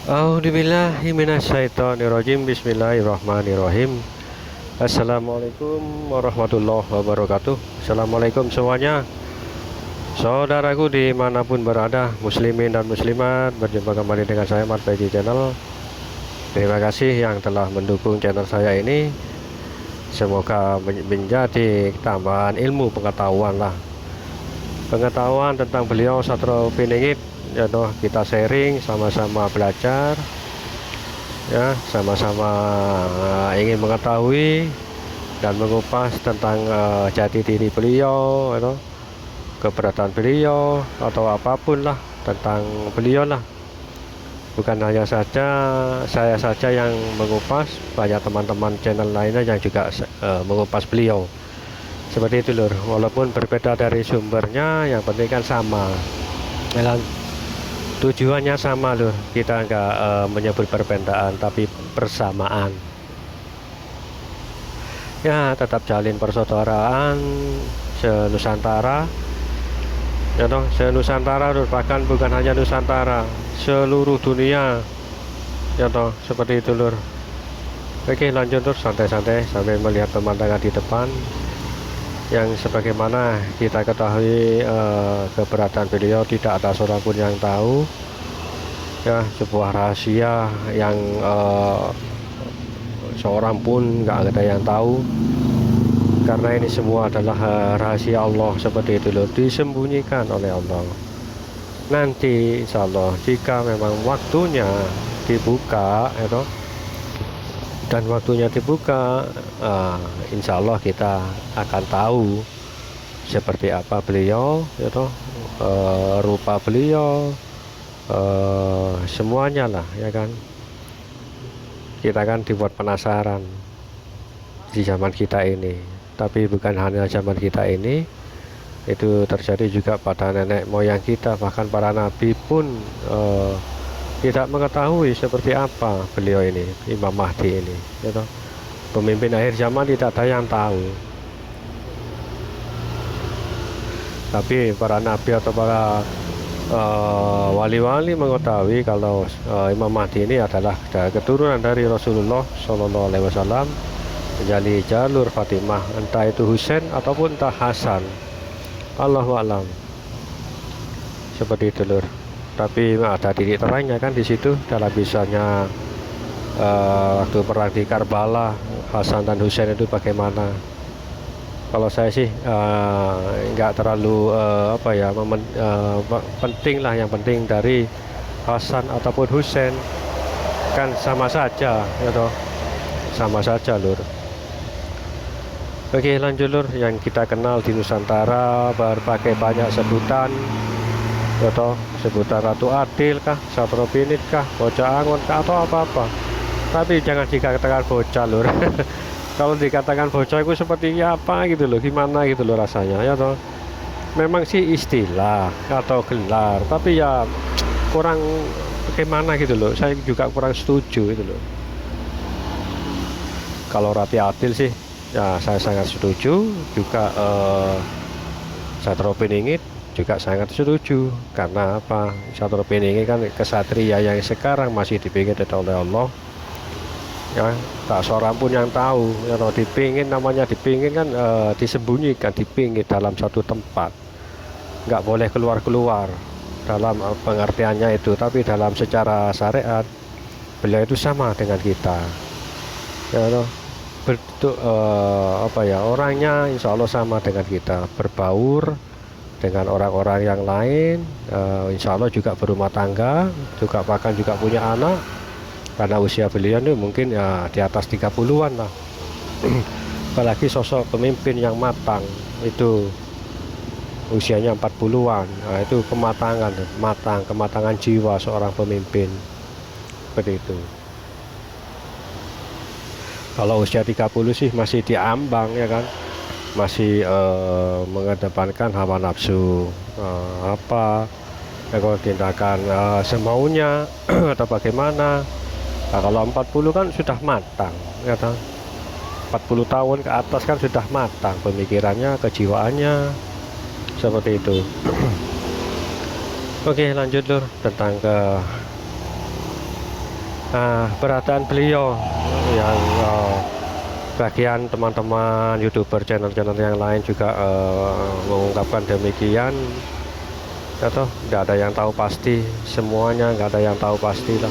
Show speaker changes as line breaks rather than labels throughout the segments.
A'udzubillahi minasyaitonirrajim. Bismillahirrahmanirrahim. Assalamualaikum warahmatullahi wabarakatuh. Assalamualaikum semuanya, saudaraku dimanapun berada, muslimin dan muslimat. Berjumpa kembali dengan saya Mat Baiji Channel. Terima kasih yang telah mendukung channel saya ini. Semoga menjadi tambahan ilmu pengetahuan tentang beliau Satrio Piningit. Ya toh, kita sharing, sama-sama belajar, ya, sama-sama ingin mengetahui dan mengupas tentang jati diri beliau, ya toh, keberadaan beliau atau apapun lah tentang beliau lah. Bukan hanya saja saya saja yang mengupas, banyak teman-teman channel lainnya yang juga mengupas beliau. Seperti itu lur, walaupun berbeda dari sumbernya, yang penting kan sama. Tujuannya sama loh, kita nggak menyebut perbedaan tapi persamaan. Ya, tetap jalin persaudaraan senusantara. Ya toh, senusantara bahkan bukan hanya Nusantara, seluruh dunia. Ya toh, seperti itu lur. Oke, lanjut lur, santai-santai sambil melihat pemandangan di depan. Yang sebagaimana kita ketahui, keberadaan beliau tidak ada seorang pun yang tahu, ya, sebuah rahasia yang seorang pun nggak ada yang tahu, karena ini semua adalah rahasia Allah. Seperti itu loh, disembunyikan oleh Allah. Nanti insya Allah jika memang waktunya dibuka, ya, dan waktunya dibuka, insya Allah kita akan tahu seperti apa beliau, ya toh, rupa beliau, semuanya lah, ya kan. Kita kan dibuat penasaran di zaman kita ini, tapi bukan hanya zaman kita ini, itu terjadi juga pada nenek moyang kita, bahkan para nabi pun tidak mengetahui seperti apa beliau ini, Imam Mahdi ini, ya toh. Pemimpin akhir zaman tidak ada yang tahu, tapi para nabi atau para wali-wali mengetahui kalau Imam Mahdi ini adalah keturunan dari Rasulullah Shallallahu Alaihi Wasallam, menjadi jalur Fatimah, entah itu Husain ataupun entah Hasan, Allahu a'lam. Seperti itu lur. Tapi ada titik terangnya kan di situ, dalam misalnya waktu perang di Karbala, Hasan dan Husain itu bagaimana. Kalau saya sih nggak terlalu penting lah. Yang penting dari Hasan ataupun Husain kan sama saja, ya toh, sama saja lur. Oke, lanjut lur. Yang kita kenal di Nusantara berbagai banyak sebutan, ya toh, sebutan Ratu Adil kah, Satrio Piningit kah, Bocah Angon kah, atau apa-apa. Tapi jangan dikatakan bocah lur. Kalau dikatakan bocah itu seperti apa gitu loh, gimana gitu loh rasanya, ya toh. Memang sih istilah atau gelar, tapi ya kurang bagaimana gitu loh. Saya juga kurang setuju itu loh. Kalau Ratu Adil sih ya saya sangat setuju, juga Satrio Piningit juga sangat setuju. Karena apa? Satrio Piningit kan kesatria yang sekarang masih dipingin oleh Allah, ya, tak seorang pun yang tahu. Ya, dipingin, namanya dipingin kan disembunyikan, dipingin dalam satu tempat, nggak boleh keluar-keluar dalam pengertiannya itu. Tapi dalam secara syariat beliau itu sama dengan kita, ya, bentuk orangnya insya Allah sama dengan kita, berbaur dengan orang-orang yang lain, insya Allah juga berumah tangga, juga bahkan juga punya anak. Karena usia beliau ini mungkin ya di atas 30-an lah. Apalagi sosok pemimpin yang matang, itu usianya 40-an. Nah, itu kematangan jiwa seorang pemimpin. Seperti itu. Kalau usia 30 sih masih diambang, ya kan. Masih mengedepankan hawa nafsu, kalau tindakan semaunya atau bagaimana. Nah, kalau 40 kan sudah matang, ya kan? 40 tahun ke atas kan sudah matang pemikirannya, kejiwaannya, seperti itu. Oke, lanjut lur, tentang ke Nah, beradaan beliau yang bagian teman-teman YouTuber channel-channel yang lain juga mengungkapkan demikian, atau nggak ada yang tahu pasti, semuanya nggak ada yang tahu pasti lah.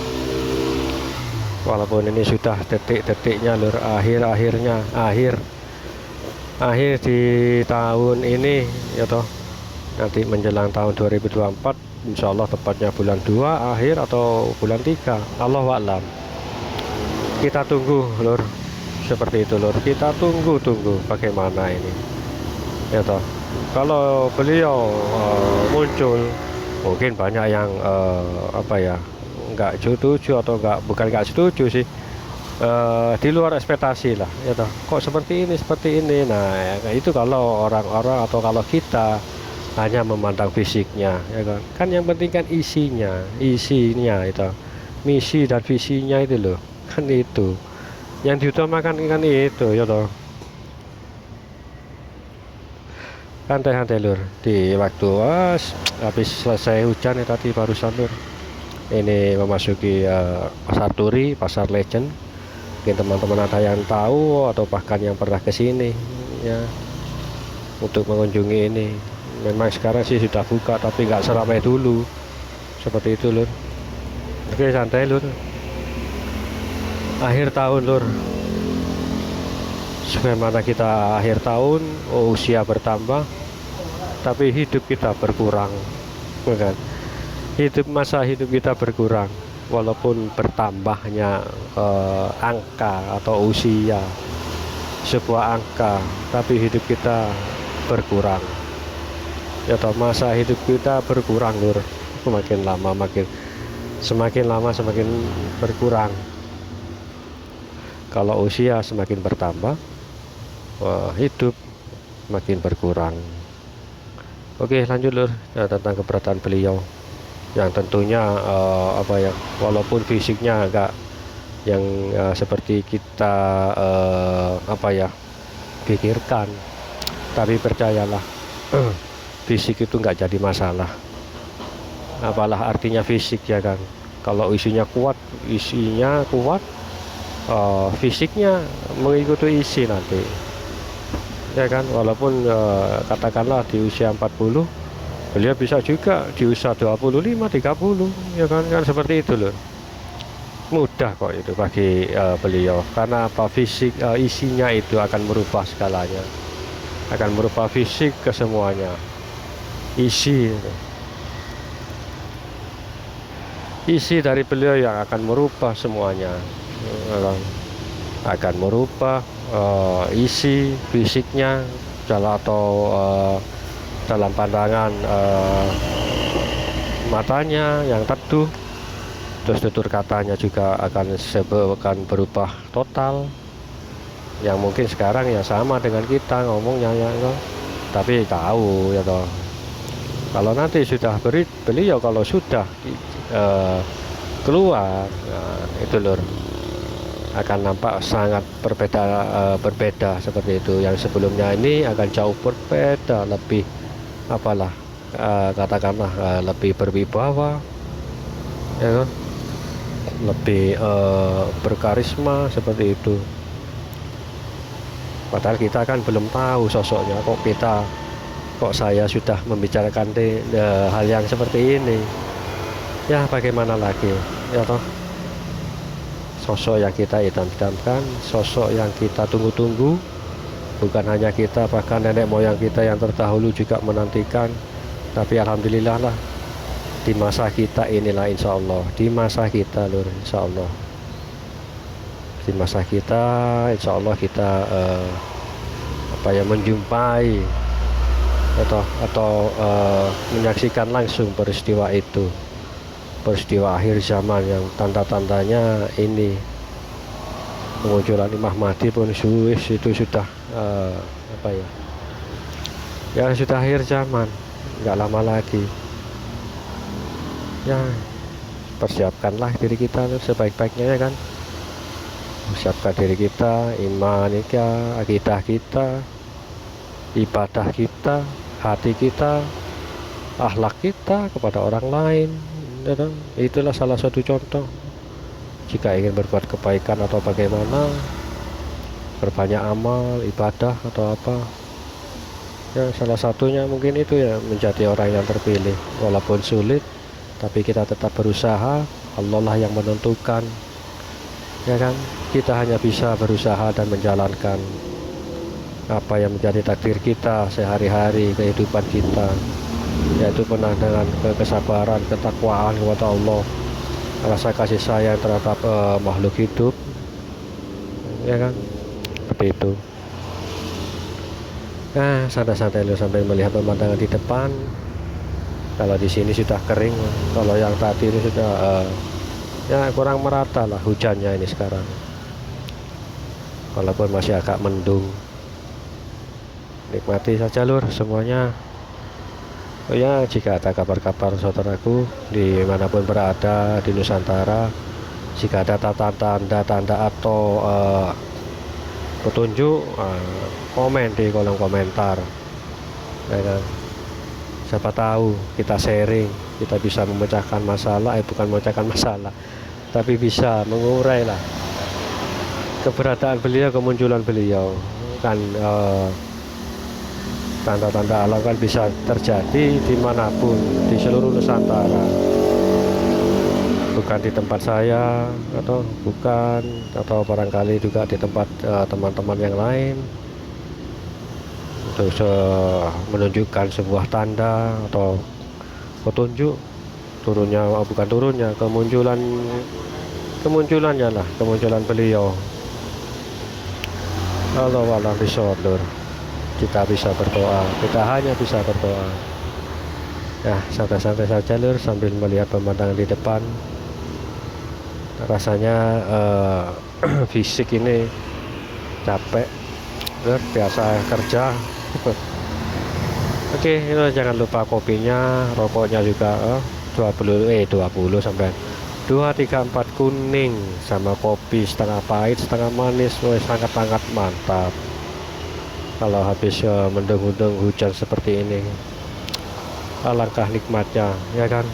Walaupun ini sudah detik-detiknya lur, akhir di tahun ini ya toh, nanti menjelang tahun 2024 Insya Allah tepatnya bulan 2 akhir atau bulan 3, Allahu a'lam. Kita tunggu lur, seperti itu lur, kita tunggu bagaimana ini ya toh. Kalau beliau muncul, mungkin banyak yang apa ya, nggak setuju atau bukan nggak setuju sih, di luar ekspektasi lah ya toh. Kok seperti ini. Nah ya, itu kalau orang-orang atau kalau kita hanya memandang fisiknya ya kan yang penting kan isinya itu, misi dan visinya itu loh, kan itu yang diutamakan kan itu ya toh. Santai-santai lur, di waktu habis selesai hujan ya tadi barusan lur, ini memasuki pasar turi, pasar legend. Mungkin teman-teman ada yang tahu atau bahkan yang pernah kesini ya untuk mengunjungi ini. Memang sekarang sih sudah buka tapi nggak seramai dulu, seperti itu lur. Oke, santai lur, akhir tahun lur, sebagaimana kita akhir tahun, usia bertambah tapi hidup kita berkurang, bukan? Masa hidup kita berkurang walaupun bertambahnya angka atau usia, sebuah angka, tapi hidup kita berkurang ya toh. Masa hidup kita berkurang lur, semakin lama semakin berkurang. Kalau usia semakin bertambah, hidup makin berkurang. Oke, lanjut lur, tentang keberadaan beliau yang tentunya apa ya, walaupun fisiknya agak yang seperti kita apa ya pikirkan, tapi percayalah fisik itu nggak jadi masalah. Apalah artinya fisik ya kan, kalau isinya kuat fisiknya mengikuti isi nanti ya kan. Walaupun katakanlah di usia 40, beliau bisa juga di usia 25 30 ya kan seperti itu loh. Mudah kok itu bagi beliau, karena apa, fisik isinya itu akan merubah segalanya, akan merubah fisik ke semuanya. Isi dari beliau yang akan merubah semuanya, akan merubah isi fisiknya atau dalam pandangan matanya yang teduh, terus tutur katanya juga akan berubah total. Yang mungkin sekarang ya sama dengan kita ngomongnya ya, tapi tahu ya toh. Kalau nanti sudah beliau kalau sudah keluar, itu lur, akan nampak sangat berbeda seperti itu. Yang sebelumnya ini akan jauh berbeda, lebih apalah katakanlah lebih berwibawa ya, lebih berkarisma seperti itu. Padahal kita kan belum tahu sosoknya, kok saya sudah membicarakan hal yang seperti ini ya, bagaimana lagi ya toh. Sosok yang kita idam-idamkan, sosok yang kita tunggu-tunggu, bukan hanya kita, bahkan nenek moyang kita yang terdahulu juga menantikan. Tapi alhamdulillah lah, di masa kita inilah insya Allah, di masa kita lur, insya Allah di masa kita insya Allah kita apa ya, menjumpai atau menyaksikan langsung peristiwa itu, peristiwa akhir zaman yang tanda-tandanya ini kemunculan Imam Mahdi pun itu sudah apa ya sudah akhir zaman, nggak lama lagi ya. Persiapkanlah diri kita sebaik-baiknya ya kan, persiapkan diri kita, iman kita, akidah kita, ibadah kita, hati kita, akhlak kita kepada orang lain. Itulah salah satu contoh jika ingin berbuat kebaikan atau bagaimana, berbanyak amal ibadah atau apa ya, salah satunya mungkin itu ya, menjadi orang yang terpilih. Walaupun sulit, tapi kita tetap berusaha. Allah lah yang menentukan, ya kan. Kita hanya bisa berusaha dan menjalankan apa yang menjadi takdir kita sehari-hari kehidupan kita, yaitu penuh dengan kesabaran, ketakwaan kepada Allah, rasa kasih sayang terhadap makhluk hidup, ya kan, seperti itu. Nah, santai-santai dulu sambil melihat pemandangan di depan. Kalau di sini sudah kering, kalau yang tadi ini sudah ya kurang merata lah hujannya ini sekarang, walaupun masih agak mendung. Nikmati saja lur semuanya. Oh ya, jika ada kabar-kabar saudaraku dimanapun berada di Nusantara, jika ada tanda-tanda atau petunjuk, komen di kolom komentar, ya kan. Siapa tahu kita sharing, kita bisa memecahkan masalah, bukan memecahkan masalah, tapi bisa mengurai lah keberadaan beliau, kemunculan beliau kan. Tanda-tanda alam kan bisa terjadi dimanapun di seluruh Nusantara, bukan di tempat saya atau bukan, atau barangkali juga di tempat teman-teman yang lain. Untuk menunjukkan sebuah tanda atau petunjuk turunnya, bukan turunnya, kemunculannya lah, kemunculan beliau. Allah alam bisawab lur. Kita bisa berdoa, kita hanya bisa berdoa. Nah, santai-santai saja lur sambil melihat pemandangan di depan. Rasanya fisik ini capek lur, biasa kerja. Oke, ini jangan lupa kopinya, rokoknya juga 20 sampai 234 kuning, sama kopi setengah pahit setengah manis, sangat-sangat mantap. Kalau habis mendung-mendung hujan seperti ini, alangkah nikmatnya, ya kan.